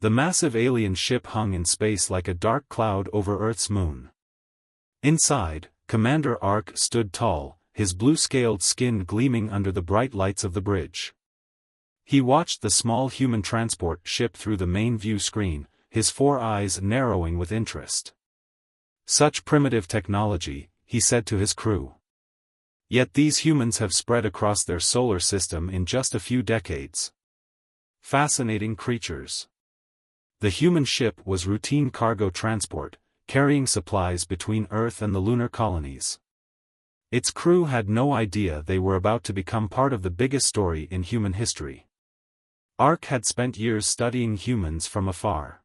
The massive alien ship hung in space like a dark cloud over Earth's moon. Inside, Commander Orc stood tall, his blue-scaled skin gleaming under the bright lights of the bridge. He watched the small human transport ship through the main view screen, his 4 eyes narrowing with interest. "Such primitive technology," he said to his crew. "Yet these humans have spread across their solar system in just a few decades. Fascinating creatures." The human ship was routine cargo transport, carrying supplies between Earth and the lunar colonies. Its crew had no idea they were about to become part of the biggest story in human history. Orc had spent years studying humans from afar.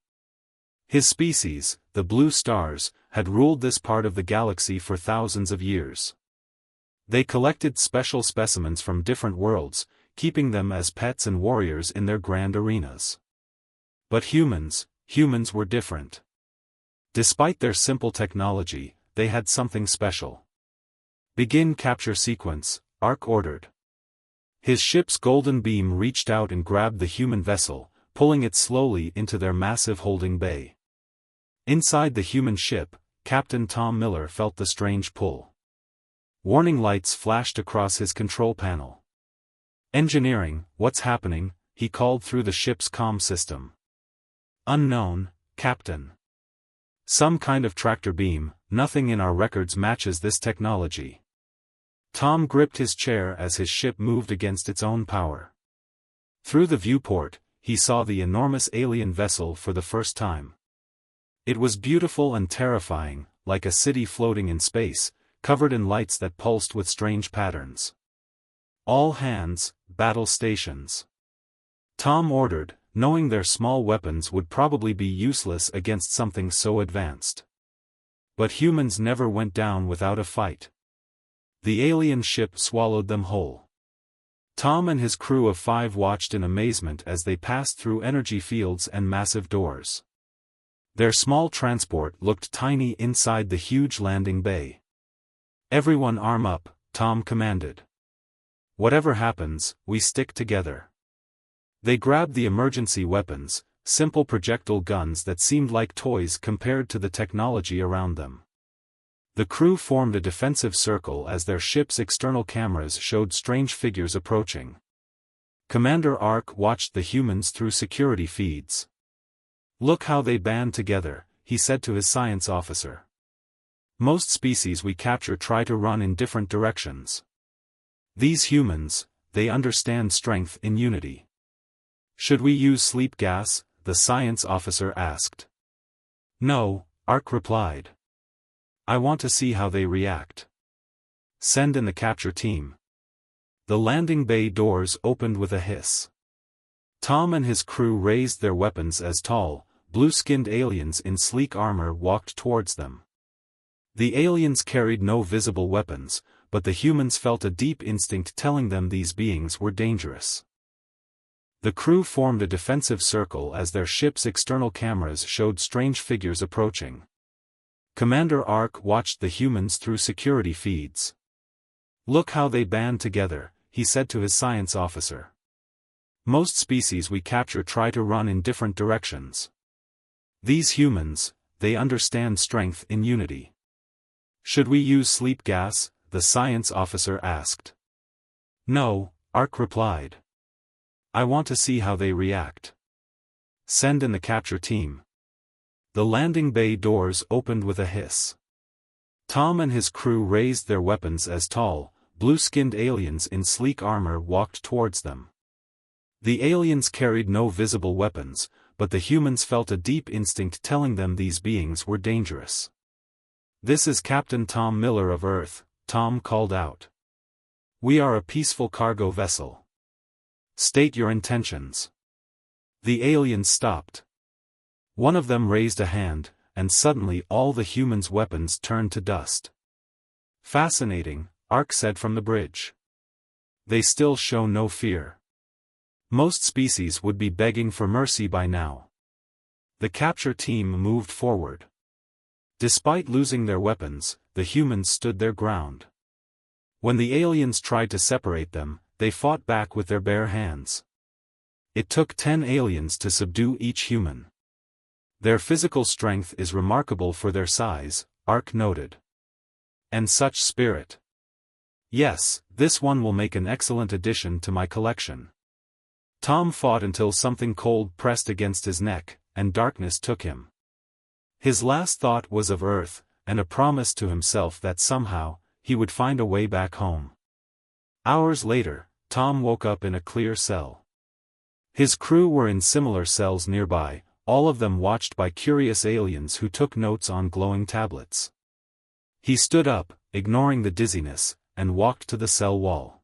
His species, the Blue Stars, had ruled this part of the galaxy for thousands of years. They collected special specimens from different worlds, keeping them as pets and warriors in their grand arenas. But humans were different. Despite their simple technology, they had something special. "Begin capture sequence," Orc ordered. His ship's golden beam reached out and grabbed the human vessel, pulling it slowly into their massive holding bay. Inside the human ship, Captain Tom Miller felt the strange pull. Warning lights flashed across his control panel. "Engineering, what's happening?" he called through the ship's comm system. "Unknown, Captain. Some kind of tractor beam, nothing in our records matches this technology." Tom gripped his chair as his ship moved against its own power. Through the viewport, he saw the enormous alien vessel for the first time. It was beautiful and terrifying, like a city floating in space, covered in lights that pulsed with strange patterns. "All hands, battle stations," Tom ordered, knowing their small weapons would probably be useless against something so advanced. But humans never went down without a fight. The alien ship swallowed them whole. Tom and his crew of 5 watched in amazement as they passed through energy fields and massive doors. Their small transport looked tiny inside the huge landing bay. "Everyone arm up," Tom commanded. "Whatever happens, we stick together." They grabbed the emergency weapons, simple projectile guns that seemed like toys compared to the technology around them. The crew formed a defensive circle as their ship's external cameras showed strange figures approaching. Commander Orc watched the humans through security feeds. "Look how they band together," he said to his science officer. "Most species we capture try to run in different directions. These humans, they understand strength in unity." "Should we use sleep gas?" the science officer asked. "No," Orc replied. "I want to see how they react. Send in the capture team." The landing bay doors opened with a hiss. Tom and his crew raised their weapons as tall, blue-skinned aliens in sleek armor walked towards them. The aliens carried no visible weapons, but the humans felt a deep instinct telling them these beings were dangerous. The crew formed a defensive circle as their ship's external cameras showed strange figures approaching. Commander Orc watched the humans through security feeds. "Look how they band together," he said to his science officer. "Most species we capture try to run in different directions. These humans, they understand strength in unity." "Should we use sleep gas?" the science officer asked. "No," Orc replied. "I want to see how they react. Send in the capture team." The landing bay doors opened with a hiss. Tom and his crew raised their weapons as tall, blue-skinned aliens in sleek armor walked towards them. The aliens carried no visible weapons, but the humans felt a deep instinct telling them these beings were dangerous. "This is Captain Tom Miller of Earth," Tom called out. "We are a peaceful cargo vessel. State your intentions." The aliens stopped. One of them raised a hand, and suddenly all the humans' weapons turned to dust. "Fascinating," Orc said from the bridge. "They still show no fear. Most species would be begging for mercy by now." The capture team moved forward. Despite losing their weapons, the humans stood their ground. When the aliens tried to separate them, they fought back with their bare hands. It took 10 aliens to subdue each human. Their physical strength is remarkable for their size, Ark noted. And such spirit. Yes, this one will make an excellent addition to my collection. Tom fought until something cold pressed against his neck, and darkness took him. His last thought was of Earth, and a promise to himself that somehow, he would find a way back home. Hours later, Tom woke up in a clear cell. His crew were in similar cells nearby, all of them watched by curious aliens who took notes on glowing tablets. He stood up, ignoring the dizziness, and walked to the cell wall.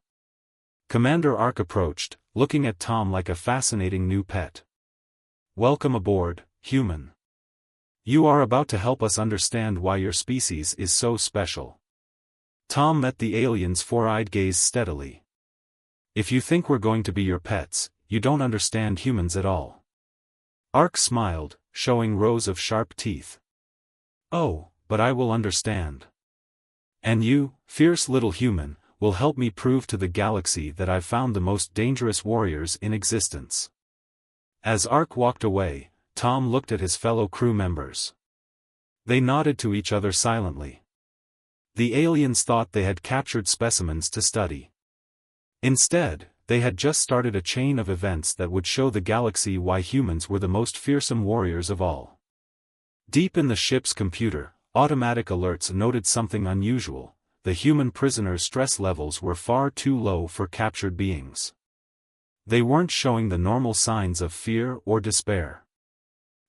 Commander Ark approached, looking at Tom like a fascinating new pet. "Welcome aboard, human. You are about to help us understand why your species is so special." Tom met the alien's four-eyed gaze steadily. "If you think we're going to be your pets, you don't understand humans at all." Ark smiled, showing rows of sharp teeth. "Oh, but I will understand. And you, fierce little human, will help me prove to the galaxy that I've found the most dangerous warriors in existence." As Ark walked away, Tom looked at his fellow crew members. They nodded to each other silently. The aliens thought they had captured specimens to study. Instead, they had just started a chain of events that would show the galaxy why humans were the most fearsome warriors of all. Deep in the ship's computer, automatic alerts noted something unusual. The human prisoners' stress levels were far too low for captured beings. They weren't showing the normal signs of fear or despair.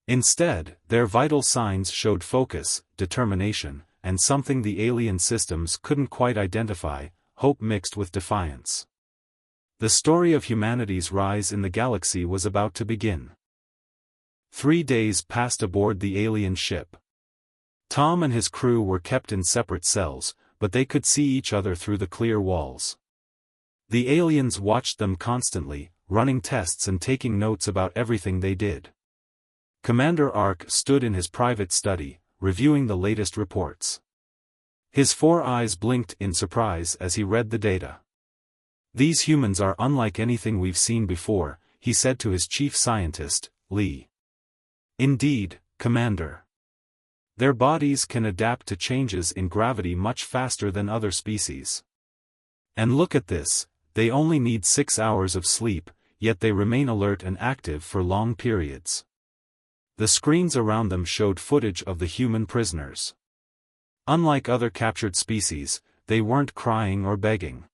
Instead, their vital signs showed focus, determination, and something the alien systems couldn't quite identify, hope mixed with defiance. The story of humanity's rise in the galaxy was about to begin. 3 days passed aboard the alien ship. Tom and his crew were kept in separate cells, but they could see each other through the clear walls. The aliens watched them constantly, running tests and taking notes about everything they did. Commander Ark stood in his private study, reviewing the latest reports. His 4 eyes blinked in surprise as he read the data. "These humans are unlike anything we've seen before," he said to his chief scientist, Lee. "Indeed, Commander. Their bodies can adapt to changes in gravity much faster than other species. And look at this, they only need 6 hours of sleep, yet they remain alert and active for long periods." The screens around them showed footage of the human prisoners. Unlike other captured species, they weren't crying or begging.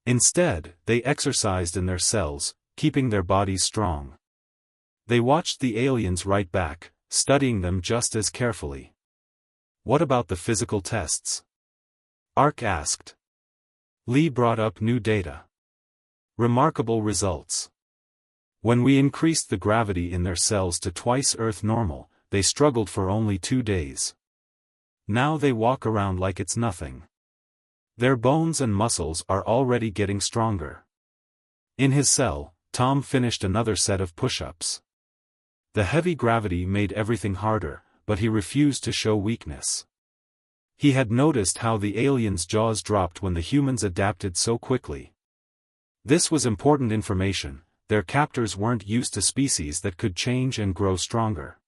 Instead, they exercised in their cells, keeping their bodies strong. They watched the aliens right back, studying them just as carefully. "What about the physical tests?" Ark asked. Lee brought up new data. "Remarkable results. When we increased the gravity in their cells to twice Earth normal, they struggled for only 2 days. Now they walk around like it's nothing. Their bones and muscles are already getting stronger." In his cell, Tom finished another set of push-ups. The heavy gravity made everything harder, but he refused to show weakness. He had noticed how the aliens' jaws dropped when the humans adapted so quickly. This was important information. Their captors weren't used to species that could change and grow stronger.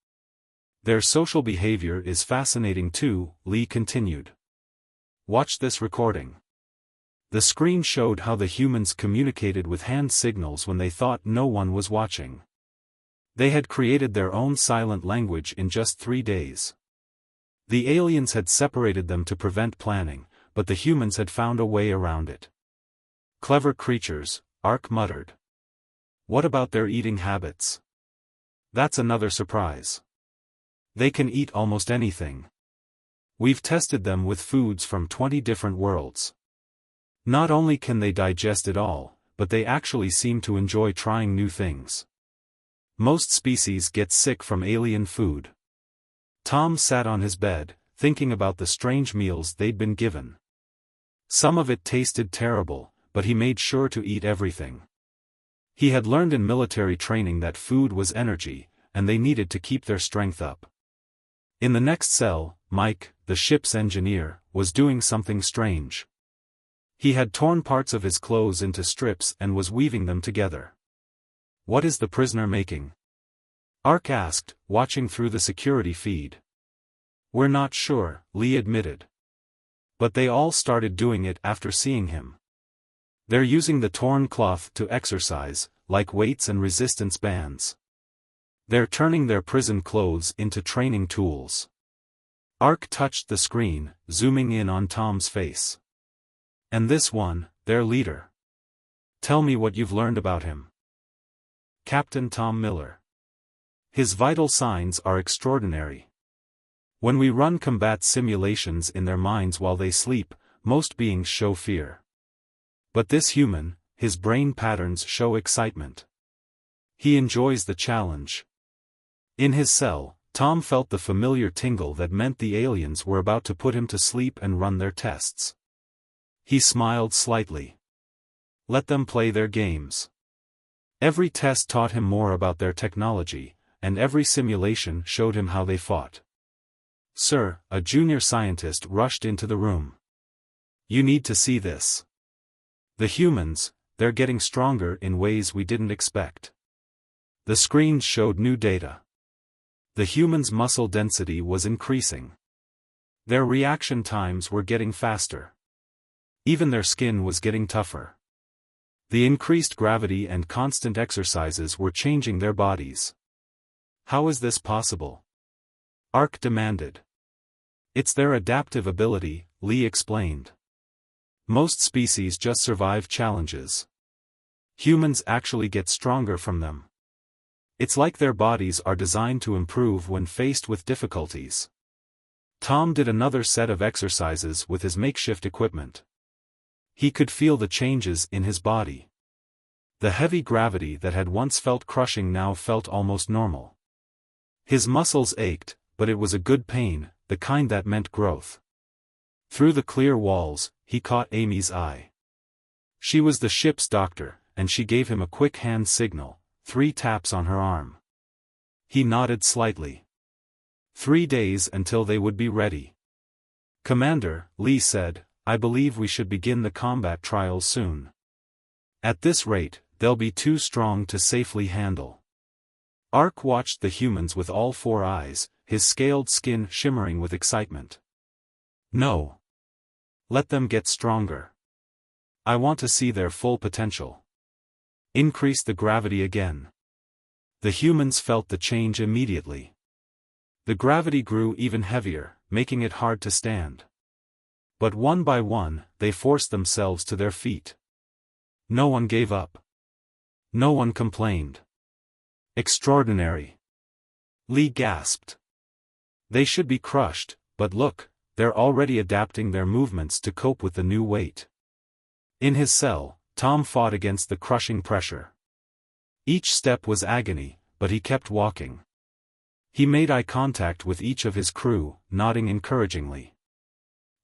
"Their social behavior is fascinating too," Lee continued. "Watch this recording." The screen showed how the humans communicated with hand signals when they thought no one was watching. They had created their own silent language in just 3 days. The aliens had separated them to prevent planning, but the humans had found a way around it. "Clever creatures," Ark muttered. "What about their eating habits?" "That's another surprise. They can eat almost anything. We've tested them with foods from 20 different worlds. Not only can they digest it all, but they actually seem to enjoy trying new things. Most species get sick from alien food." Tom sat on his bed, thinking about the strange meals they'd been given. Some of it tasted terrible, but he made sure to eat everything. He had learned in military training that food was energy, and they needed to keep their strength up. In the next cell, Mike, the ship's engineer, was doing something strange. He had torn parts of his clothes into strips and was weaving them together. What is the prisoner making? Ark asked, watching through the security feed. We're not sure, Lee admitted. But they all started doing it after seeing him. They're using the torn cloth to exercise, like weights and resistance bands. They're turning their prison clothes into training tools. Ark touched the screen, zooming in on Tom's face. And this one, their leader. Tell me what you've learned about him. Captain Tom Miller. His vital signs are extraordinary. When we run combat simulations in their minds while they sleep, most beings show fear. But this human, his brain patterns show excitement. He enjoys the challenge. In his cell, Tom felt the familiar tingle that meant the aliens were about to put him to sleep and run their tests. He smiled slightly. Let them play their games. Every test taught him more about their technology, and every simulation showed him how they fought. Sir, a junior scientist rushed into the room. You need to see this. The humans, they're getting stronger in ways we didn't expect. The screens showed new data. The humans' muscle density was increasing. Their reaction times were getting faster. Even their skin was getting tougher. The increased gravity and constant exercises were changing their bodies. How is this possible? Ark demanded. It's their adaptive ability, Lee explained. Most species just survive challenges. Humans actually get stronger from them. It's like their bodies are designed to improve when faced with difficulties. Tom did another set of exercises with his makeshift equipment. He could feel the changes in his body. The heavy gravity that had once felt crushing now felt almost normal. His muscles ached, but it was a good pain, the kind that meant growth. Through the clear walls, he caught Amy's eye. She was the ship's doctor, and she gave him a quick hand signal, 3 taps on her arm. He nodded slightly. 3 days until they would be ready. Commander, Lee said, I believe we should begin the combat trials soon. At this rate, they'll be too strong to safely handle. Ark watched the humans with all 4 eyes, his scaled skin shimmering with excitement. No. Let them get stronger. I want to see their full potential. Increase the gravity again. The humans felt the change immediately. The gravity grew even heavier, making it hard to stand. But one by one, they forced themselves to their feet. No one gave up. No one complained. Extraordinary. Lee gasped. They should be crushed, but look, they're already adapting their movements to cope with the new weight. In his cell, Tom fought against the crushing pressure. Each step was agony, but he kept walking. He made eye contact with each of his crew, nodding encouragingly.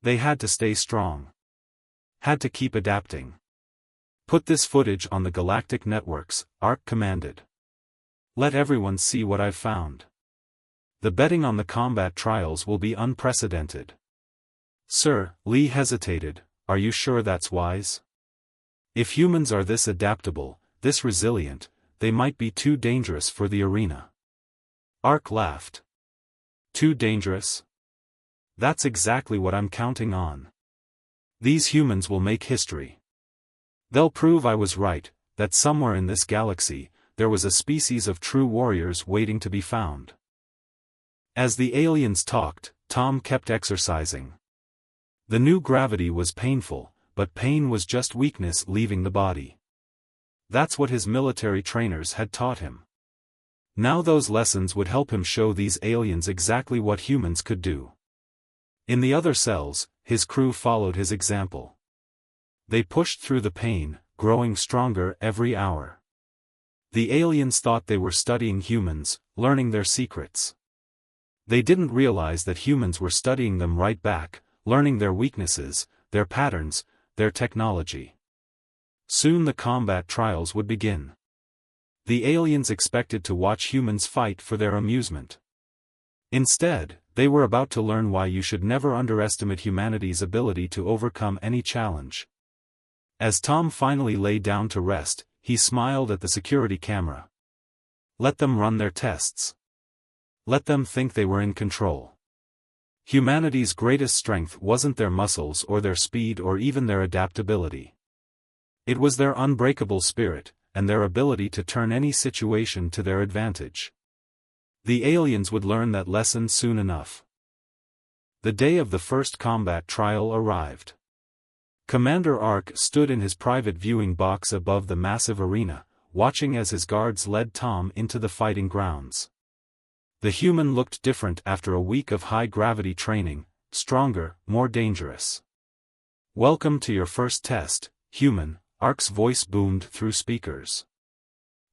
They had to stay strong. Had to keep adapting. Put this footage on the Galactic networks, Ark commanded. Let everyone see what I've found. The betting on the combat trials will be unprecedented. Sir, Lee hesitated, are you sure that's wise? If humans are this adaptable, this resilient, they might be too dangerous for the arena. Ark laughed. Too dangerous? That's exactly what I'm counting on. These humans will make history. They'll prove I was right, that somewhere in this galaxy, there was a species of true warriors waiting to be found. As the aliens talked, Tom kept exercising. The new gravity was painful, but pain was just weakness leaving the body. That's what his military trainers had taught him. Now those lessons would help him show these aliens exactly what humans could do. In the other cells, his crew followed his example. They pushed through the pain, growing stronger every hour. The aliens thought they were studying humans, learning their secrets. They didn't realize that humans were studying them right back, learning their weaknesses, their patterns, their technology. Soon the combat trials would begin. The aliens expected to watch humans fight for their amusement. Instead, they were about to learn why you should never underestimate humanity's ability to overcome any challenge. As Tom finally lay down to rest, he smiled at the security camera. Let them run their tests. Let them think they were in control. Humanity's greatest strength wasn't their muscles or their speed or even their adaptability. It was their unbreakable spirit, and their ability to turn any situation to their advantage. The aliens would learn that lesson soon enough. The day of the first combat trial arrived. Commander Ark stood in his private viewing box above the massive arena, watching as his guards led Tom into the fighting grounds. The human looked different after a week of high-gravity training, stronger, more dangerous. "Welcome to your first test, human," Ark's voice boomed through speakers.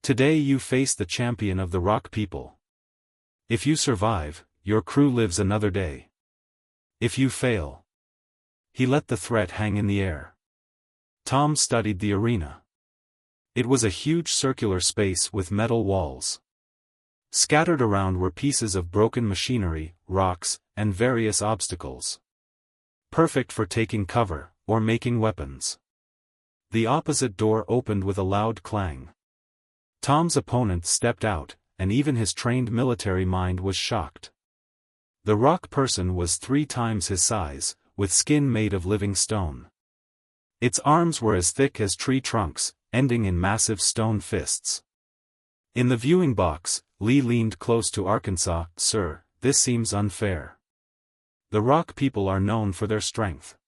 "Today you face the champion of the Rock people. If you survive, your crew lives another day. If you fail..." He let the threat hang in the air. Tom studied the arena. It was a huge circular space with metal walls. Scattered around were pieces of broken machinery, rocks, and various obstacles. Perfect for taking cover, or making weapons. The opposite door opened with a loud clang. Tom's opponent stepped out, and even his trained military mind was shocked. The rock person was 3 times his size, with skin made of living stone. Its arms were as thick as tree trunks, ending in massive stone fists. In the viewing box, Lee leaned close to Arkansas. "Sir, this seems unfair. The Rock people are known for their strength.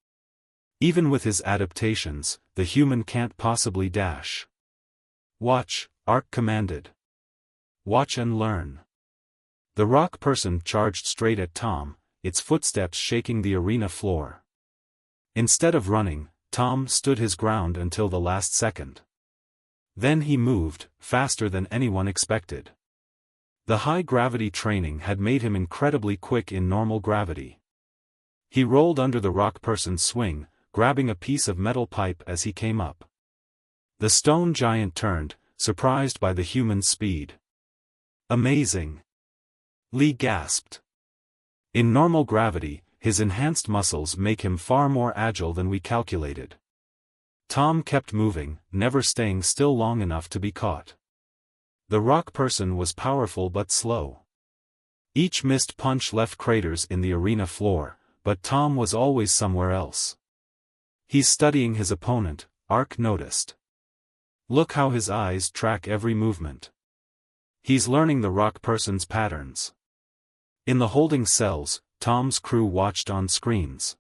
Even with his adaptations, the human can't possibly dash." "Watch," Ark commanded. "Watch and learn." The rock person charged straight at Tom, its footsteps shaking the arena floor. Instead of running, Tom stood his ground until the last second. Then he moved, faster than anyone expected. The high-gravity training had made him incredibly quick in normal gravity. He rolled under the rock person's swing, grabbing a piece of metal pipe as he came up. The stone giant turned, surprised by the human's speed. "Amazing!" Lee gasped. "In normal gravity, his enhanced muscles make him far more agile than we calculated." Tom kept moving, never staying still long enough to be caught. The rock person was powerful but slow. Each missed punch left craters in the arena floor, but Tom was always somewhere else. "He's studying his opponent," Ark noticed. "Look how his eyes track every movement. He's learning the rock person's patterns." In the holding cells, Tom's crew watched on screens.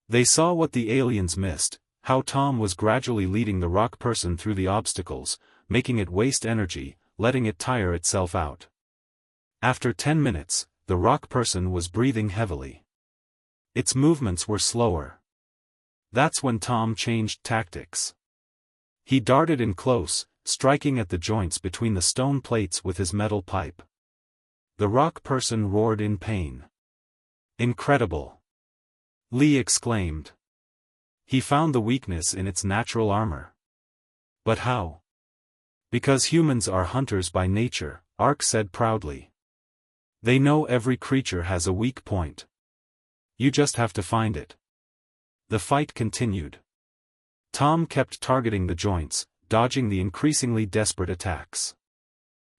They saw what the aliens missed, how Tom was gradually leading the rock person through the obstacles, making it waste energy, letting it tire itself out. After 10 minutes, the rock person was breathing heavily. Its movements were slower. That's when Tom changed tactics. He darted in close, striking at the joints between the stone plates with his metal pipe. The rock person roared in pain. "Incredible!" Lee exclaimed. "He found the weakness in its natural armor." "But how?" "Because humans are hunters by nature," Ark said proudly. "They know every creature has a weak point. You just have to find it." The fight continued. Tom kept targeting the joints, dodging the increasingly desperate attacks.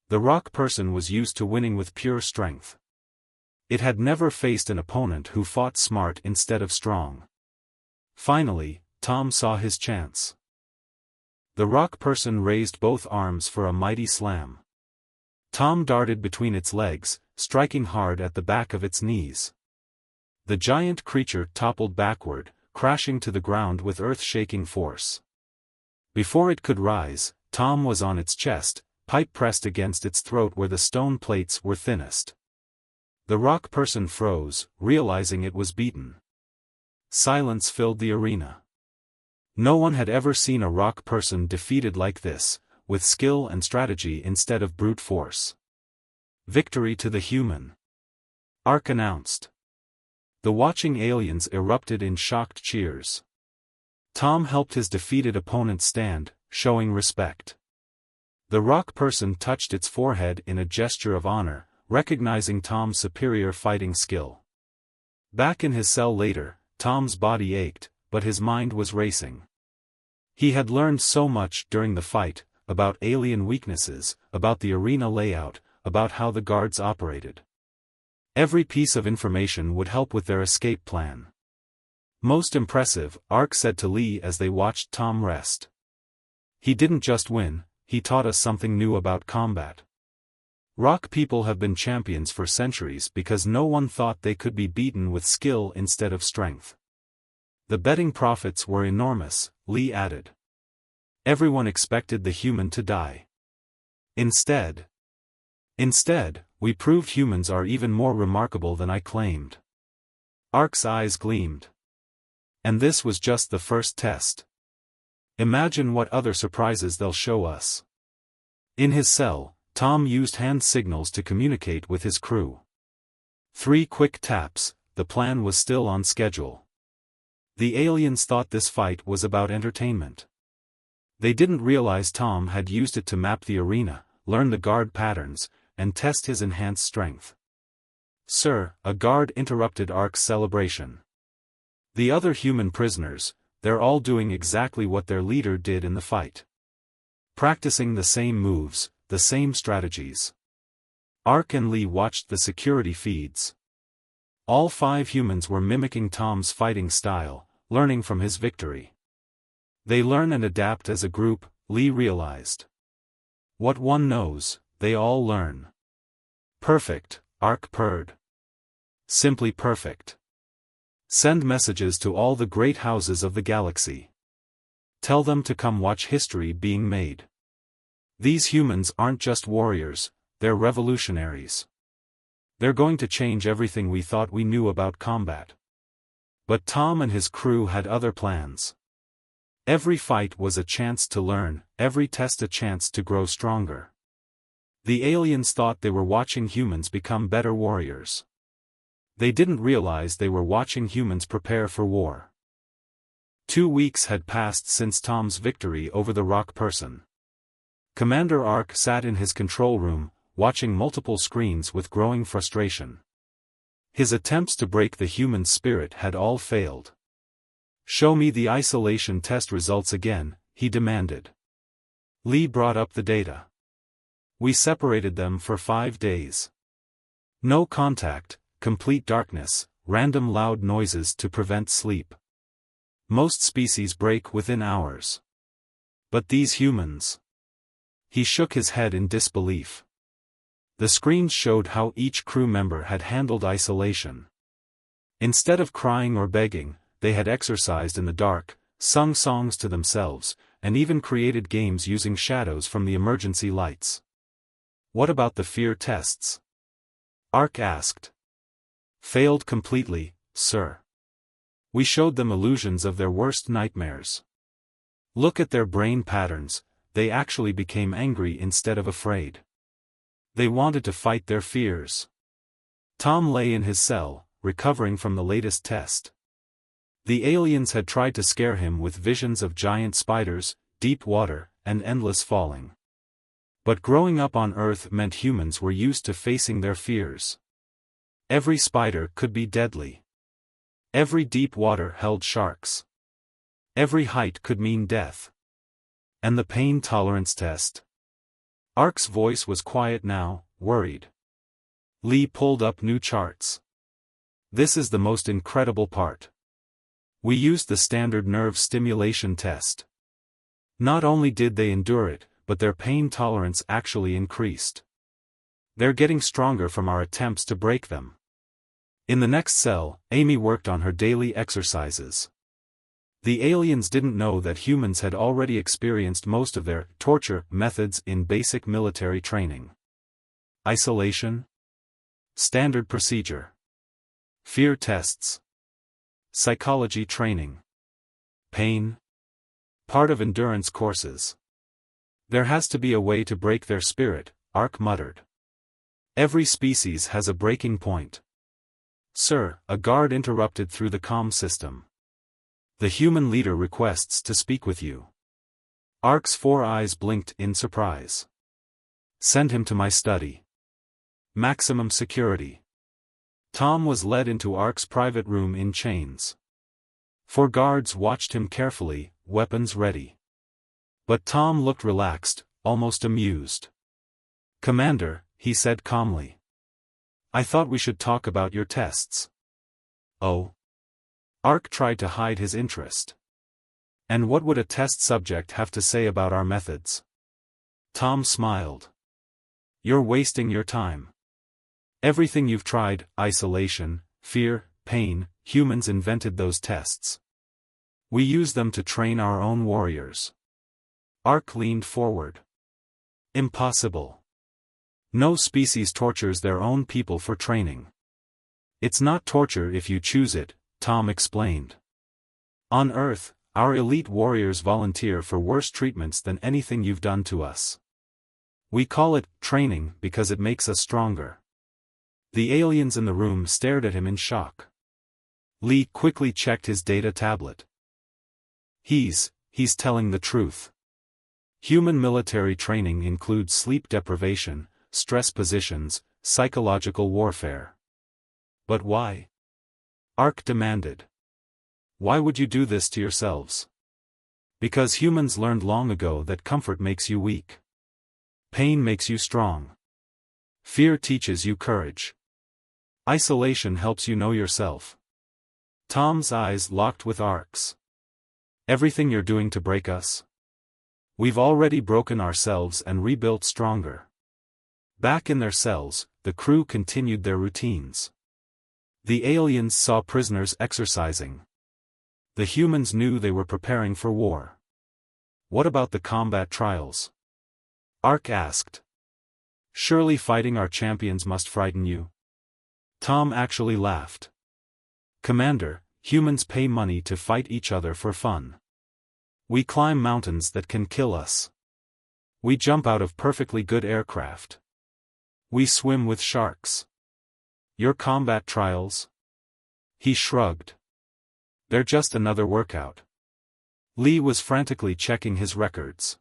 The rock person was used to winning with pure strength. It had never faced an opponent who fought smart instead of strong. Finally, Tom saw his chance. The rock person raised both arms for a mighty slam. Tom darted between its legs, striking hard at the back of its knees. The giant creature toppled backward, crashing to the ground with earth-shaking force. Before it could rise, Tom was on its chest, pipe pressed against its throat where the stone plates were thinnest. The rock person froze, realizing it was beaten. Silence filled the arena. No one had ever seen a rock person defeated like this, with skill and strategy instead of brute force. "Victory to the human," Ark announced. The watching aliens erupted in shocked cheers. Tom helped his defeated opponent stand, showing respect. The rock person touched its forehead in a gesture of honor, recognizing Tom's superior fighting skill. Back in his cell later, Tom's body ached, but his mind was racing. He had learned so much during the fight, about alien weaknesses, about the arena layout, about how the guards operated. Every piece of information would help with their escape plan. Most impressive, Ark said to Lee as they watched Tom rest. He didn't just win, he taught us something new about combat. Rock people have been champions for centuries because no one thought they could be beaten with skill instead of strength. The betting profits were enormous, Lee added. Everyone expected the human to die. Instead, we proved humans are even more remarkable than I claimed. Ark's eyes gleamed. And this was just the first test. Imagine what other surprises they'll show us. In his cell, Tom used hand signals to communicate with his crew. 3 quick taps, the plan was still on schedule. The aliens thought this fight was about entertainment. They didn't realize Tom had used it to map the arena, learn the guard patterns, and test his enhanced strength. Sir, a guard interrupted Ark's celebration. The other human prisoners, they're all doing exactly what their leader did in the fight. Practicing the same moves, the same strategies. Ark and Lee watched the security feeds. All 5 humans were mimicking Tom's fighting style, learning from his victory. They learn and adapt as a group, Lee realized. What one knows, they all learn. Perfect, Ark purred. Simply perfect. Send messages to all the great houses of the galaxy. Tell them to come watch history being made. These humans aren't just warriors, they're revolutionaries. They're going to change everything we thought we knew about combat. But Tom and his crew had other plans. Every fight was a chance to learn, every test a chance to grow stronger. The aliens thought they were watching humans become better warriors. They didn't realize they were watching humans prepare for war. 2 weeks had passed since Tom's victory over the rock person. Commander Ark sat in his control room, watching multiple screens with growing frustration. His attempts to break the human spirit had all failed. Show me the isolation test results again, he demanded. Lee brought up the data. We separated them for 5 days. No contact, complete darkness, random loud noises to prevent sleep. Most species break within hours. But these humans. He shook his head in disbelief. The screens showed how each crew member had handled isolation. Instead of crying or begging, they had exercised in the dark, sung songs to themselves, and even created games using shadows from the emergency lights. What about the fear tests? Ark asked. Failed completely, sir. We showed them illusions of their worst nightmares. Look at their brain patterns, they actually became angry instead of afraid. They wanted to fight their fears. Tom lay in his cell, recovering from the latest test. The aliens had tried to scare him with visions of giant spiders, deep water, and endless falling. But growing up on Earth meant humans were used to facing their fears. Every spider could be deadly. Every deep water held sharks. Every height could mean death. And the pain tolerance test? Ark's voice was quiet now, worried. Lee pulled up new charts. This is the most incredible part. We used the standard nerve stimulation test. Not only did they endure it, but their pain tolerance actually increased. They're getting stronger from our attempts to break them. In the next cell, Amy worked on her daily exercises. The aliens didn't know that humans had already experienced most of their torture methods in basic military training. Isolation. Standard procedure. Fear tests. Psychology training. Pain. Part of endurance courses. There has to be a way to break their spirit, Ark muttered. Every species has a breaking point. Sir, a guard interrupted through the comm system. The human leader requests to speak with you. Ark's 4 eyes blinked in surprise. Send him to my study. Maximum security. Tom was led into Ark's private room in chains. 4 guards watched him carefully, weapons ready. But Tom looked relaxed, almost amused. "Commander," he said calmly. "I thought we should talk about your tests." "Oh?" Ark tried to hide his interest. "And what would a test subject have to say about our methods?" Tom smiled. "You're wasting your time. Everything you've tried, isolation, fear, pain, humans invented those tests. We use them to train our own warriors." Ark leaned forward. "Impossible. No species tortures their own people for training." "It's not torture if you choose it," Tom explained. "On Earth, our elite warriors volunteer for worse treatments than anything you've done to us. We call it training because it makes us stronger." The aliens in the room stared at him in shock. Lee quickly checked his data tablet. He's telling the truth. Human military training includes sleep deprivation, stress positions, psychological warfare. "But why?" Ark demanded. "Why would you do this to yourselves?" "Because humans learned long ago that comfort makes you weak. Pain makes you strong. Fear teaches you courage. Isolation helps you know yourself." Tom's eyes locked with Ark's. "Everything you're doing to break us? We've already broken ourselves and rebuilt stronger." Back in their cells, the crew continued their routines. The aliens saw prisoners exercising. The humans knew they were preparing for war. "What about the combat trials?" Ark asked. "Surely fighting our champions must frighten you?" Tom actually laughed. "Commander, humans pay money to fight each other for fun. We climb mountains that can kill us. We jump out of perfectly good aircraft. We swim with sharks. Your combat trials?" He shrugged. "They're just another workout." Lee was frantically checking his records.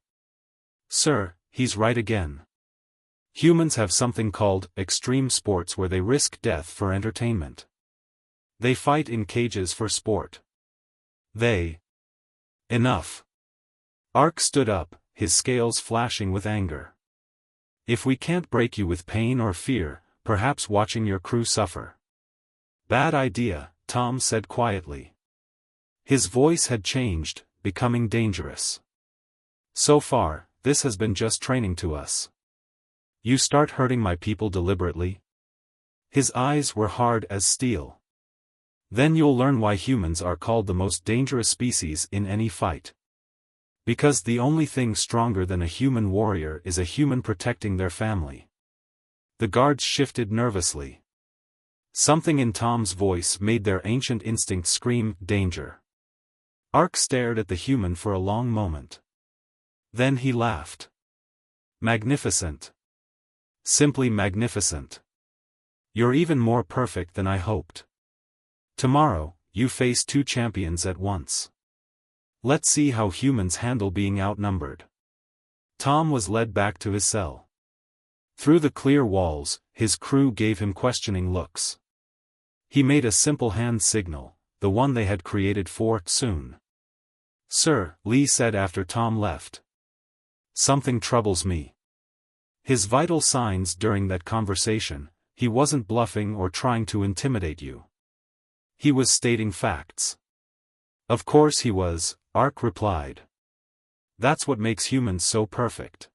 "Sir, he's right again. Humans have something called extreme sports where they risk death for entertainment. They fight in cages for sport. Enough." Ark stood up, his scales flashing with anger. "If we can't break you with pain or fear, perhaps watching your crew suffer." "Bad idea," Tom said quietly. His voice had changed, becoming dangerous. "So far, this has been just training to us. You start hurting my people deliberately?" His eyes were hard as steel. "Then you'll learn why humans are called the most dangerous species in any fight. Because the only thing stronger than a human warrior is a human protecting their family." The guards shifted nervously. Something in Tom's voice made their ancient instinct scream, "Danger." Ark stared at the human for a long moment. Then he laughed. "Magnificent. Simply magnificent. You're even more perfect than I hoped. Tomorrow, you face two champions at once. Let's see how humans handle being outnumbered." Tom was led back to his cell. Through the clear walls, his crew gave him questioning looks. He made a simple hand signal, the one they had created for soon. "Sir," Lee said after Tom left. "Something troubles me." His vital signs during that conversation, he wasn't bluffing or trying to intimidate you. He was stating facts. "Of course he was," Ark replied. "That's what makes humans so perfect.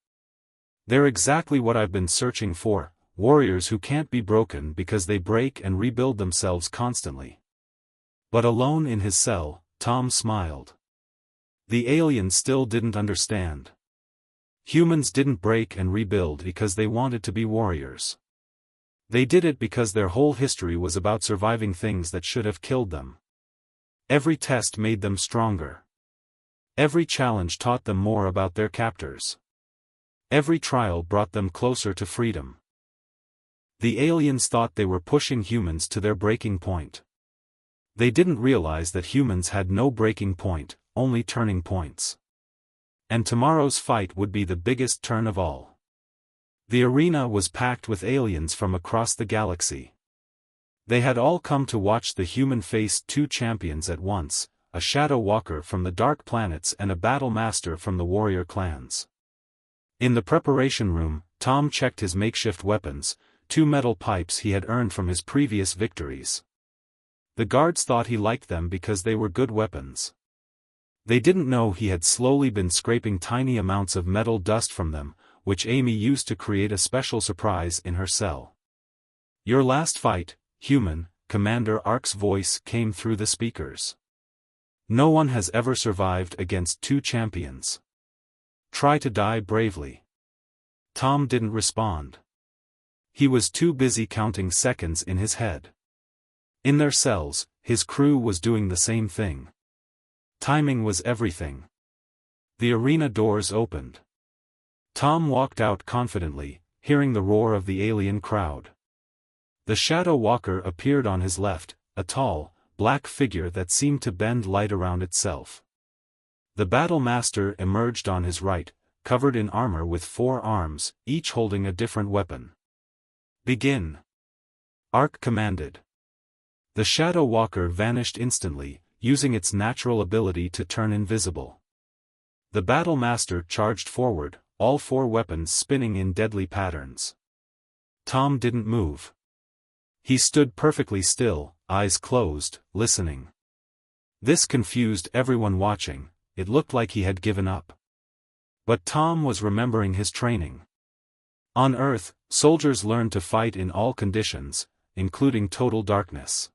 They're exactly what I've been searching for, warriors who can't be broken because they break and rebuild themselves constantly." But alone in his cell, Tom smiled. The aliens still didn't understand. Humans didn't break and rebuild because they wanted to be warriors. They did it because their whole history was about surviving things that should have killed them. Every test made them stronger. Every challenge taught them more about their captors. Every trial brought them closer to freedom. The aliens thought they were pushing humans to their breaking point. They didn't realize that humans had no breaking point, only turning points. And tomorrow's fight would be the biggest turn of all. The arena was packed with aliens from across the galaxy. They had all come to watch the human face two champions at once, a shadow walker from the dark planets and a battle master from the warrior clans. In the preparation room, Tom checked his makeshift weapons, 2 metal pipes he had earned from his previous victories. The guards thought he liked them because they were good weapons. They didn't know he had slowly been scraping tiny amounts of metal dust from them, which Amy used to create a special surprise in her cell. "Your last fight, human," Commander Ark's voice came through the speakers. "No one has ever survived against 2 champions. Try to die bravely." Tom didn't respond. He was too busy counting seconds in his head. In their cells, his crew was doing the same thing. Timing was everything. The arena doors opened. Tom walked out confidently, hearing the roar of the alien crowd. The Shadow Walker appeared on his left, a tall, black figure that seemed to bend light around itself. The Battle Master emerged on his right, covered in armor with 4 arms, each holding a different weapon. "Begin," Ark commanded. The Shadow Walker vanished instantly, using its natural ability to turn invisible. The Battle Master charged forward, all 4 weapons spinning in deadly patterns. Tom didn't move. He stood perfectly still, eyes closed, listening. This confused everyone watching. It looked like he had given up. But Tom was remembering his training. On Earth, soldiers learned to fight in all conditions, including total darkness.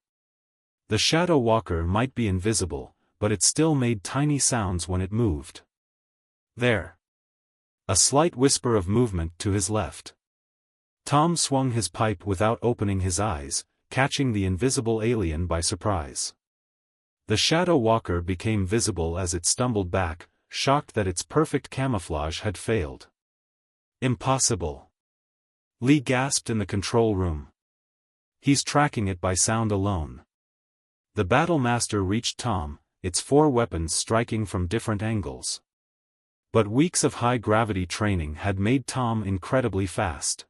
The Shadow Walker might be invisible, but it still made tiny sounds when it moved. "There." A slight whisper of movement to his left. Tom swung his pipe without opening his eyes, catching the invisible alien by surprise. The Shadow Walker became visible as it stumbled back, shocked that its perfect camouflage had failed. "Impossible." Lee gasped in the control room. "He's tracking it by sound alone." The Battle Master reached Tom, its 4 weapons striking from different angles. But weeks of high-gravity training had made Tom incredibly fast.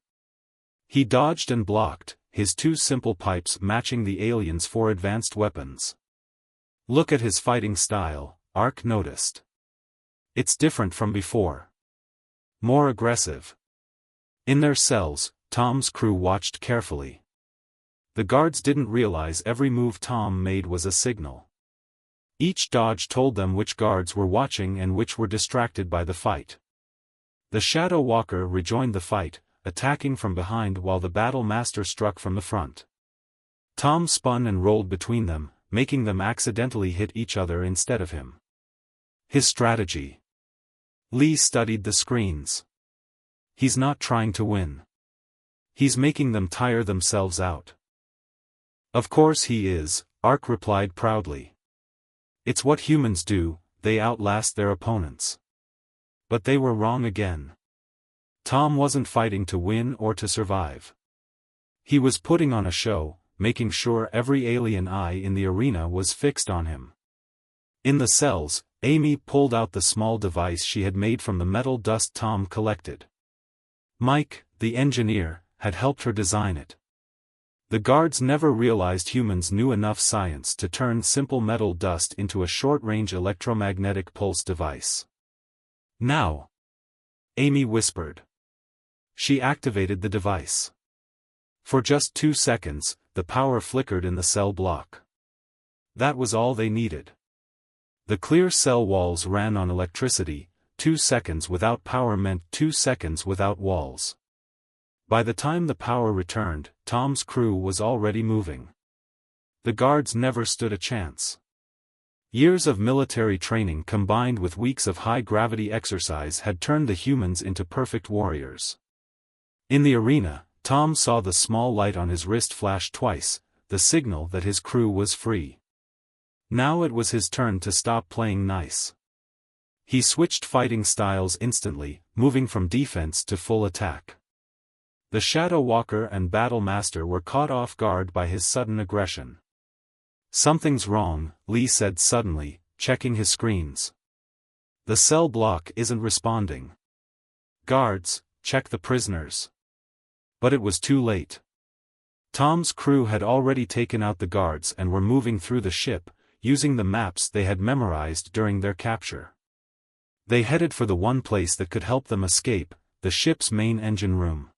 He dodged and blocked, his 2 simple pipes matching the alien's 4 advanced weapons. "Look at his fighting style," Ark noticed. "It's different from before. More aggressive." In their cells, Tom's crew watched carefully. The guards didn't realize every move Tom made was a signal. Each dodge told them which guards were watching and which were distracted by the fight. The Shadow Walker rejoined the fight, attacking from behind while the Battle Master struck from the front. Tom spun and rolled between them, making them accidentally hit each other instead of him. His strategy. Lee studied the screens. "He's not trying to win. He's making them tire themselves out." "Of course he is," Ark replied proudly. "It's what humans do, they outlast their opponents." But they were wrong again. Tom wasn't fighting to win or to survive. He was putting on a show, making sure every alien eye in the arena was fixed on him. In the cells, Amy pulled out the small device she had made from the metal dust Tom collected. Mike, the engineer, had helped her design it. The guards never realized humans knew enough science to turn simple metal dust into a short-range electromagnetic pulse device. "Now," Amy whispered. She activated the device. For just 2 seconds, the power flickered in the cell block. That was all they needed. The clear cell walls ran on electricity. 2 seconds without power meant 2 seconds without walls. By the time the power returned, Tom's crew was already moving. The guards never stood a chance. Years of military training combined with weeks of high-gravity exercise had turned the humans into perfect warriors. In the arena, Tom saw the small light on his wrist flash twice, the signal that his crew was free. Now it was his turn to stop playing nice. He switched fighting styles instantly, moving from defense to full attack. The Shadow Walker and Battle Master were caught off guard by his sudden aggression. "Something's wrong," Lee said suddenly, checking his screens. "The cell block isn't responding. Guards, check the prisoners." But it was too late. Tom's crew had already taken out the guards and were moving through the ship, using the maps they had memorized during their capture. They headed for the one place that could help them escape, the ship's main engine room.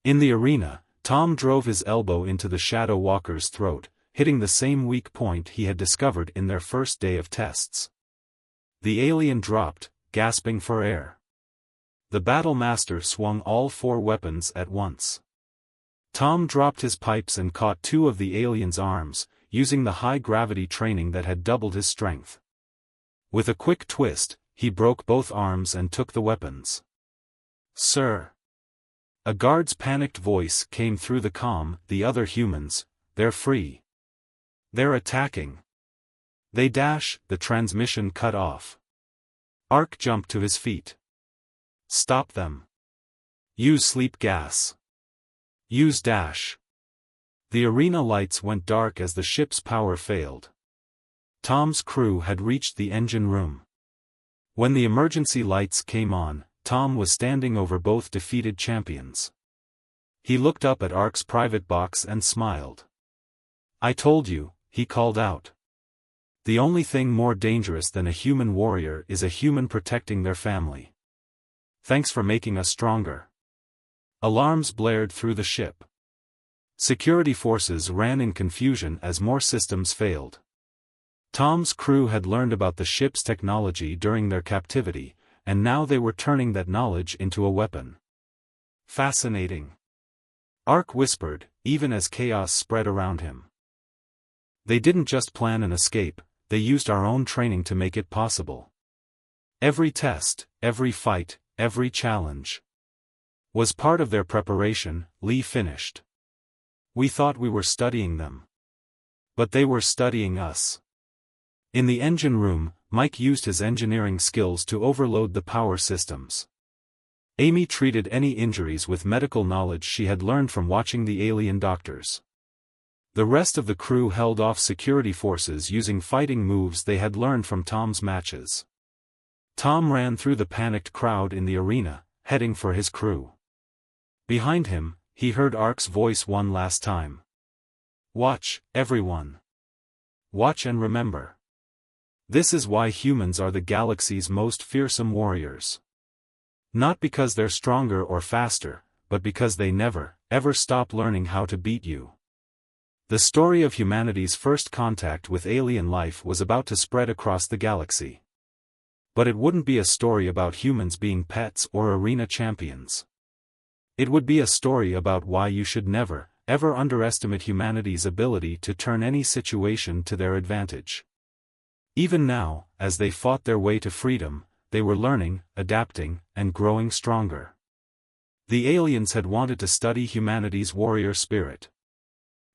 In the arena, Tom drove his elbow into the Shadow Walker's throat, hitting the same weak point he had discovered in their first day of tests. The alien dropped, gasping for air. The Battle Master swung all 4 weapons at once. Tom dropped his pipes and caught 2 of the alien's arms, using the high-gravity training that had doubled his strength. With a quick twist, he broke both arms and took the weapons. "Sir." A guard's panicked voice came through the comm. "The other humans, they're free. They're attacking." "They dash," the transmission cut off. Ark jumped to his feet. "Stop them. Use sleep gas. Use dash." The arena lights went dark as the ship's power failed. Tom's crew had reached the engine room. When the emergency lights came on, Tom was standing over both defeated champions. He looked up at Ark's private box and smiled. "I told you," he called out. "The only thing more dangerous than a human warrior is a human protecting their family. Thanks for making us stronger." Alarms blared through the ship. Security forces ran in confusion as more systems failed. Tom's crew had learned about the ship's technology during their captivity, and now they were turning that knowledge into a weapon. "Fascinating," Ark whispered, even as chaos spread around him. "They didn't just plan an escape, they used our own training to make it possible. Every test, every fight, every challenge was part of their preparation," Lee finished. "We thought we were studying them. But they were studying us." In the engine room, Mike used his engineering skills to overload the power systems. Amy treated any injuries with medical knowledge she had learned from watching the alien doctors. The rest of the crew held off security forces using fighting moves they had learned from Tom's matches. Tom ran through the panicked crowd in the arena, heading for his crew. Behind him, he heard Ark's voice one last time. "Watch, everyone. Watch and remember. This is why humans are the galaxy's most fearsome warriors. Not because they're stronger or faster, but because they never, ever stop learning how to beat you." The story of humanity's first contact with alien life was about to spread across the galaxy. But it wouldn't be a story about humans being pets or arena champions. It would be a story about why you should never, ever underestimate humanity's ability to turn any situation to their advantage. Even now, as they fought their way to freedom, they were learning, adapting, and growing stronger. The aliens had wanted to study humanity's warrior spirit.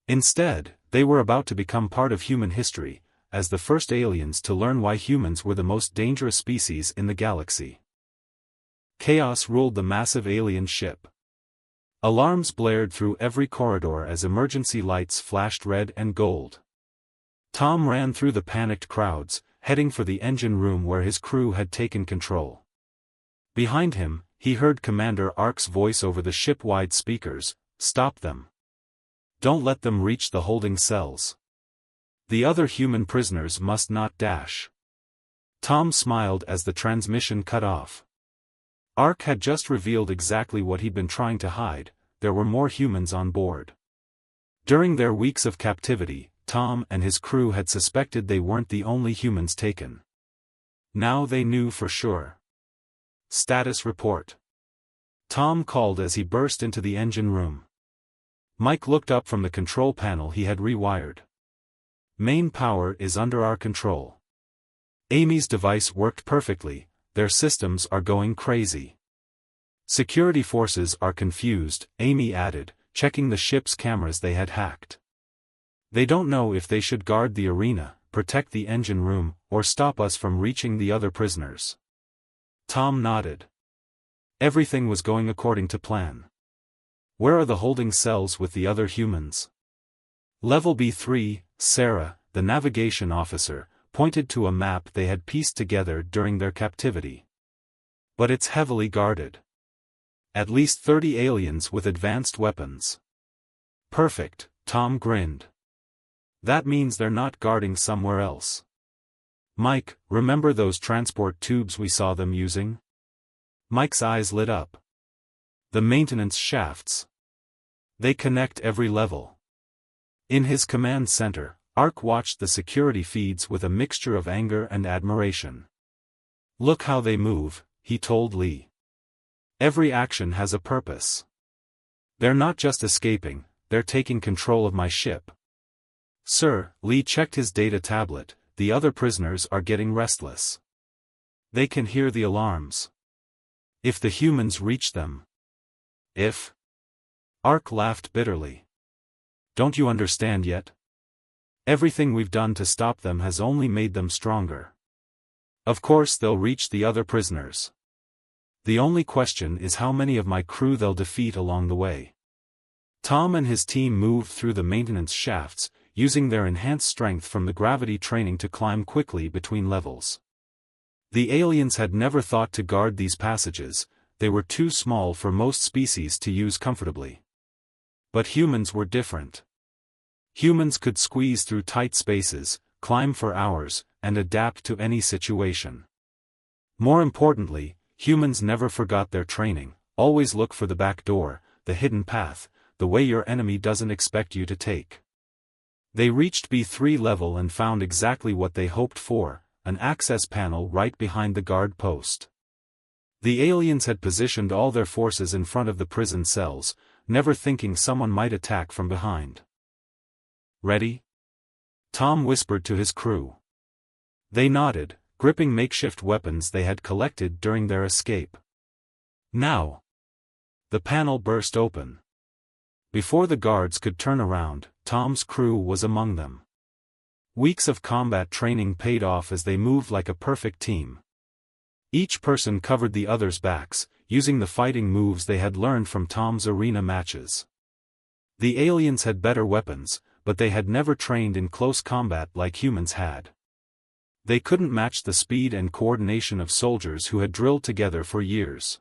Instead, they were about to become part of human history, as the first aliens to learn why humans were the most dangerous species in the galaxy. Chaos ruled the massive alien ship. Alarms blared through every corridor as emergency lights flashed red and gold. Tom ran through the panicked crowds, heading for the engine room where his crew had taken control. Behind him, he heard Commander Ark's voice over the ship-wide speakers, "Stop them. Don't let them reach the holding cells. The other human prisoners must not dash." Tom smiled as the transmission cut off. Ark had just revealed exactly what he'd been trying to hide: there were more humans on board. During their weeks of captivity, Tom and his crew had suspected they weren't the only humans taken. Now they knew for sure. "Status report," Tom called as he burst into the engine room. Mike looked up from the control panel he had rewired. "Main power is under our control. Amy's device worked perfectly, their systems are going crazy. Security forces are confused," Amy added, checking the ship's cameras they had hacked. "They don't know if they should guard the arena, protect the engine room, or stop us from reaching the other prisoners." Tom nodded. Everything was going according to plan. "Where are the holding cells with the other humans?" Level B3, Sarah, the navigation officer, pointed to a map they had pieced together during their captivity. "But it's heavily guarded. At least 30 aliens with advanced weapons." "Perfect," Tom grinned. "That means they're not guarding somewhere else." "Mike, remember those transport tubes we saw them using?" Mike's eyes lit up. The maintenance shafts. They connect every level. In his command center, Ark watched the security feeds with a mixture of anger and admiration. Look how they move, he told Lee. Every action has a purpose. They're not just escaping, they're taking control of my ship. Sir, Lee checked his data tablet, the other prisoners are getting restless. They can hear the alarms. If the humans reach them. If? Ark laughed bitterly. Don't you understand yet? Everything we've done to stop them has only made them stronger. Of course they'll reach the other prisoners. The only question is how many of my crew they'll defeat along the way. Tom and his team moved through the maintenance shafts, using their enhanced strength from the gravity training to climb quickly between levels. The aliens had never thought to guard these passages, they were too small for most species to use comfortably. But humans were different. Humans could squeeze through tight spaces, climb for hours, and adapt to any situation. More importantly, humans never forgot their training, always look for the back door, the hidden path, the way your enemy doesn't expect you to take. They reached B3 level and found exactly what they hoped for, an access panel right behind the guard post. The aliens had positioned all their forces in front of the prison cells, never thinking someone might attack from behind. Ready? Tom whispered to his crew. They nodded, gripping makeshift weapons they had collected during their escape. Now! The panel burst open. Before the guards could turn around, Tom's crew was among them. Weeks of combat training paid off as they moved like a perfect team. Each person covered the other's backs, using the fighting moves they had learned from Tom's arena matches. The aliens had better weapons, but they had never trained in close combat like humans had. They couldn't match the speed and coordination of soldiers who had drilled together for years.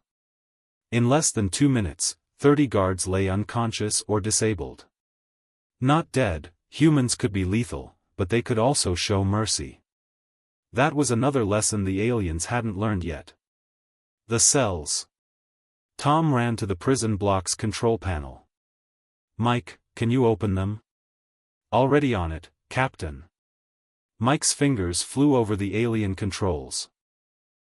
In less than 2 minutes, 30 guards lay unconscious or disabled. Not dead, humans could be lethal, but they could also show mercy. That was another lesson the aliens hadn't learned yet. The cells. Tom ran to the prison block's control panel. Mike, can you open them? Already on it, Captain. Mike's fingers flew over the alien controls.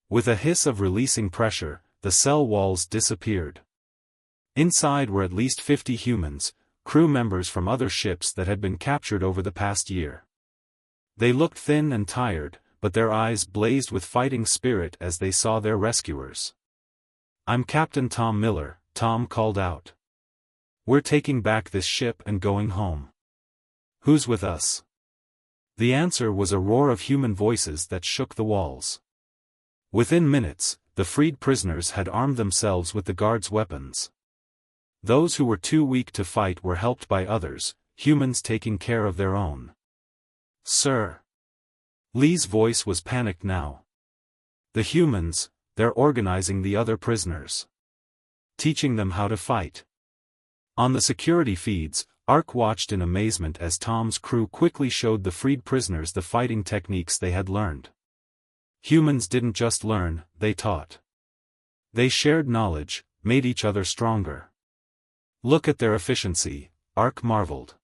With a hiss of releasing pressure, the cell walls disappeared. Inside were at least 50 humans, crew members from other ships that had been captured over the past year. They looked thin and tired, but their eyes blazed with fighting spirit as they saw their rescuers. I'm Captain Tom Miller, Tom called out. We're taking back this ship and going home. Who's with us? The answer was a roar of human voices that shook the walls. Within minutes, the freed prisoners had armed themselves with the guards' weapons. Those who were too weak to fight were helped by others, humans taking care of their own. Sir. Lee's voice was panicked now. The humans, they're organizing the other prisoners. Teaching them how to fight. On the security feeds, Ark watched in amazement as Tom's crew quickly showed the freed prisoners the fighting techniques they had learned. Humans didn't just learn, they taught. They shared knowledge, made each other stronger. Look at their efficiency, Ark marveled.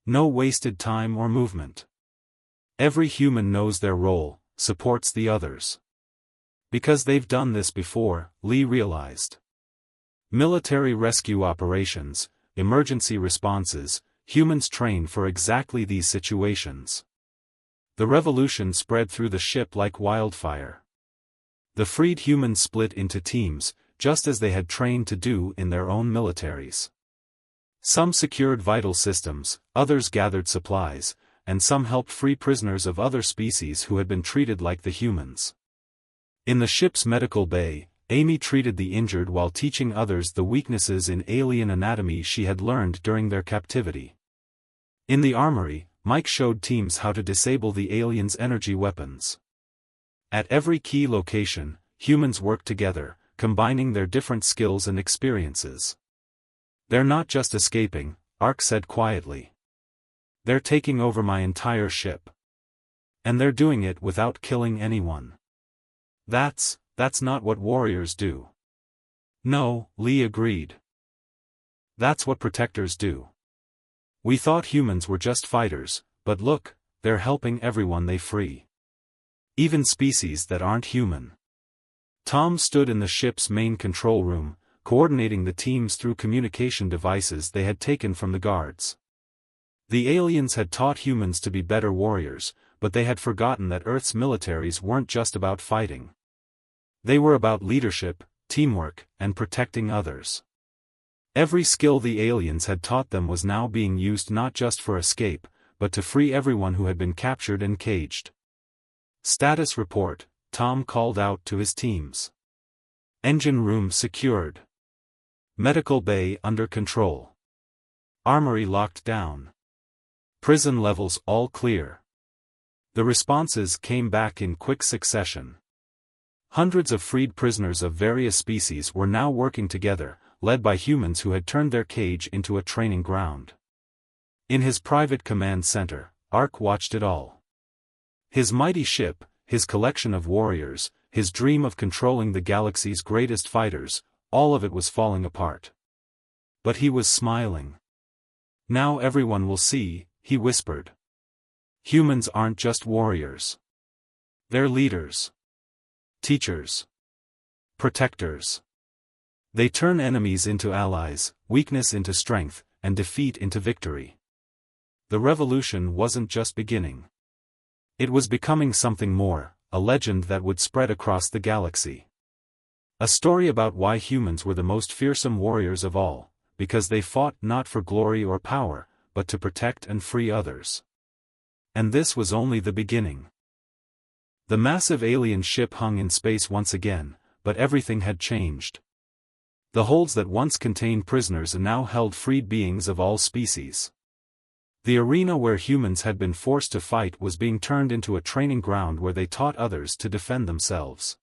No wasted time or movement. Every human knows their role, supports the others. Because they've done this before, Lee realized. Military rescue operations, emergency responses, humans train for exactly these situations. The revolution spread through the ship like wildfire. The freed humans split into teams, just as they had trained to do in their own militaries. Some secured vital systems, others gathered supplies, and some helped free prisoners of other species who had been treated like the humans. In the ship's medical bay, Amy treated the injured while teaching others the weaknesses in alien anatomy she had learned during their captivity. In the armory, Mike showed teams how to disable the aliens' energy weapons. At every key location, humans worked together, combining their different skills and experiences. They're not just escaping, Ark said quietly. They're taking over my entire ship. And they're doing it without killing anyone. That's not what warriors do. No, Lee agreed. That's what protectors do. We thought humans were just fighters, but look, they're helping everyone they free. Even species that aren't human. Tom stood in the ship's main control room, coordinating the teams through communication devices they had taken from the guards. The aliens had taught humans to be better warriors, but they had forgotten that Earth's militaries weren't just about fighting. They were about leadership, teamwork, and protecting others. Every skill the aliens had taught them was now being used not just for escape, but to free everyone who had been captured and caged. Status report, Tom called out to his teams. Engine room secured. Medical bay under control. Armory locked down. Prison levels all clear. The responses came back in quick succession. Hundreds of freed prisoners of various species were now working together, led by humans who had turned their cage into a training ground. In his private command center, Ark watched it all. His mighty ship, his collection of warriors, his dream of controlling the galaxy's greatest fighters, all of it was falling apart. But he was smiling. Now everyone will see, he whispered. Humans aren't just warriors. They're leaders. Teachers. Protectors. They turn enemies into allies, weakness into strength, and defeat into victory. The revolution wasn't just beginning. It was becoming something more, a legend that would spread across the galaxy. A story about why humans were the most fearsome warriors of all, because they fought not for glory or power, but to protect and free others. And this was only the beginning. The massive alien ship hung in space once again, but everything had changed. The holds that once contained prisoners now held freed beings of all species. The arena where humans had been forced to fight was being turned into a training ground where they taught others to defend themselves.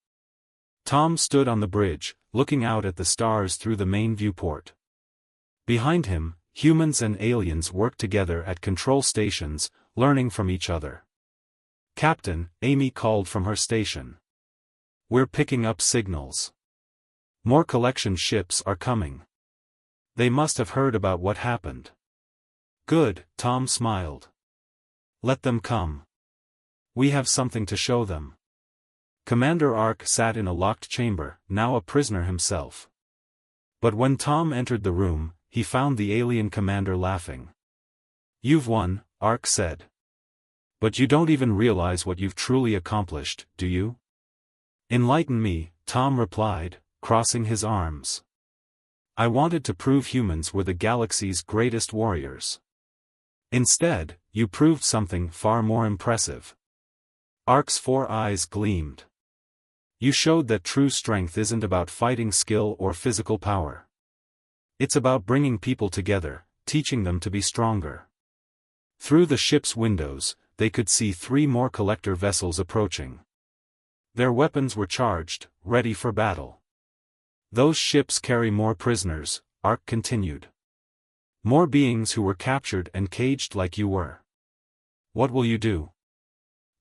Tom stood on the bridge, looking out at the stars through the main viewport. Behind him, humans and aliens worked together at control stations, learning from each other. Captain, Amy called from her station. We're picking up signals. More collection ships are coming. They must have heard about what happened. Good, Tom smiled. Let them come. We have something to show them. Commander Ark sat in a locked chamber, now a prisoner himself. But when Tom entered the room, he found the alien commander laughing. You've won, Ark said. But you don't even realize what you've truly accomplished, do you? Enlighten me, Tom replied, crossing his arms. I wanted to prove humans were the galaxy's greatest warriors. Instead, you proved something far more impressive. Ark's 4 eyes gleamed. You showed that true strength isn't about fighting skill or physical power. It's about bringing people together, teaching them to be stronger. Through the ship's windows, they could see 3 more collector vessels approaching. Their weapons were charged, ready for battle. Those ships carry more prisoners, Ark continued. More beings who were captured and caged like you were. What will you do?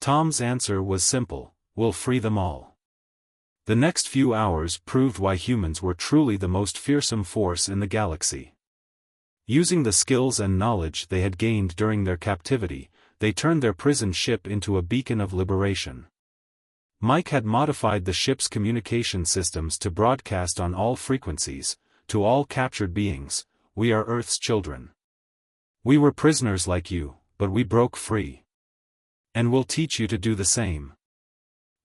Tom's answer was simple, we'll free them all. The next few hours proved why humans were truly the most fearsome force in the galaxy. Using the skills and knowledge they had gained during their captivity, they turned their prison ship into a beacon of liberation. Mike had modified the ship's communication systems to broadcast on all frequencies, to all captured beings, we are Earth's children. We were prisoners like you, but we broke free. And we'll teach you to do the same.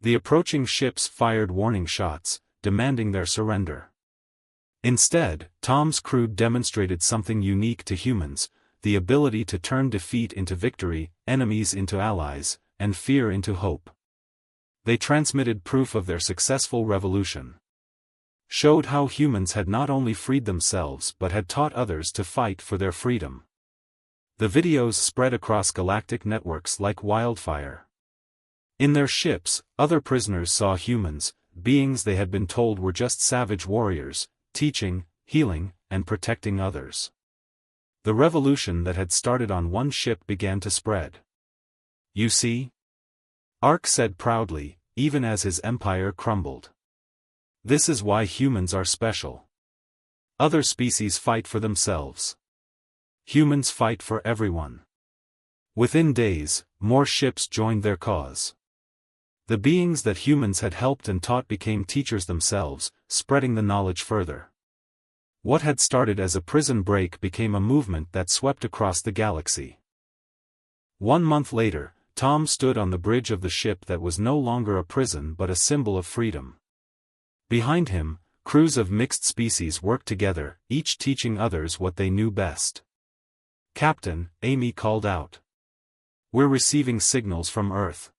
The approaching ships fired warning shots, demanding their surrender. Instead, Tom's crew demonstrated something unique to humans, the ability to turn defeat into victory, enemies into allies, and fear into hope. They transmitted proof of their successful revolution. Showed how humans had not only freed themselves but had taught others to fight for their freedom. The videos spread across galactic networks like wildfire. In their ships, other prisoners saw humans, beings they had been told were just savage warriors, teaching, healing, and protecting others. The revolution that had started on one ship began to spread. You see? Ark said proudly, even as his empire crumbled. This is why humans are special. Other species fight for themselves. Humans fight for everyone. Within days, more ships joined their cause. The beings that humans had helped and taught became teachers themselves, spreading the knowledge further. What had started as a prison break became a movement that swept across the galaxy. 1 month later, Tom stood on the bridge of the ship that was no longer a prison but a symbol of freedom. Behind him, crews of mixed species worked together, each teaching others what they knew best. "Captain," Amy called out. "We're receiving signals from Earth.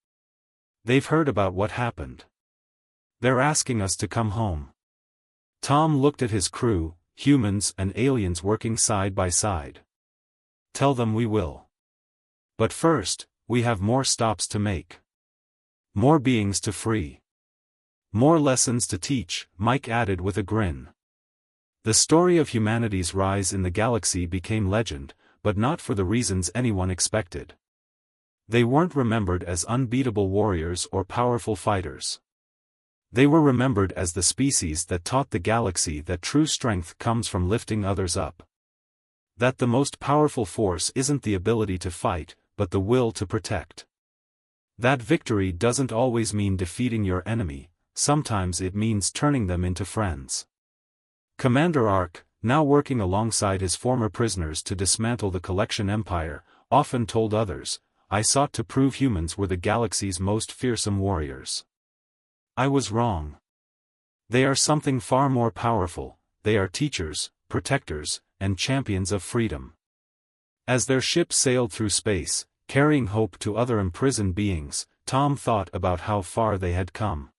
They've heard about what happened. They're asking us to come home." Tom looked at his crew, humans and aliens working side by side. "Tell them we will. But first, we have more stops to make. More beings to free. More lessons to teach," Mike added with a grin. The story of humanity's rise in the galaxy became legend, but not for the reasons anyone expected. They weren't remembered as unbeatable warriors or powerful fighters. They were remembered as the species that taught the galaxy that true strength comes from lifting others up. That the most powerful force isn't the ability to fight, but the will to protect. That victory doesn't always mean defeating your enemy, sometimes it means turning them into friends. Commander Ark, now working alongside his former prisoners to dismantle the Collection Empire, often told others, "I sought to prove humans were the galaxy's most fearsome warriors. I was wrong. They are something far more powerful, they are teachers, protectors, and champions of freedom." As their ship sailed through space, carrying hope to other imprisoned beings, Tom thought about how far they had come.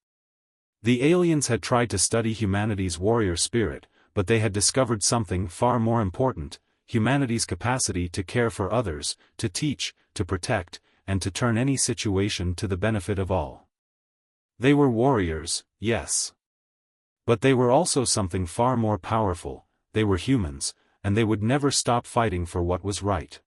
The aliens had tried to study humanity's warrior spirit, but they had discovered something far more important: humanity's capacity to care for others, to teach, to protect, and to turn any situation to the benefit of all. They were warriors, yes. But they were also something far more powerful. They were humans, and they would never stop fighting for what was right.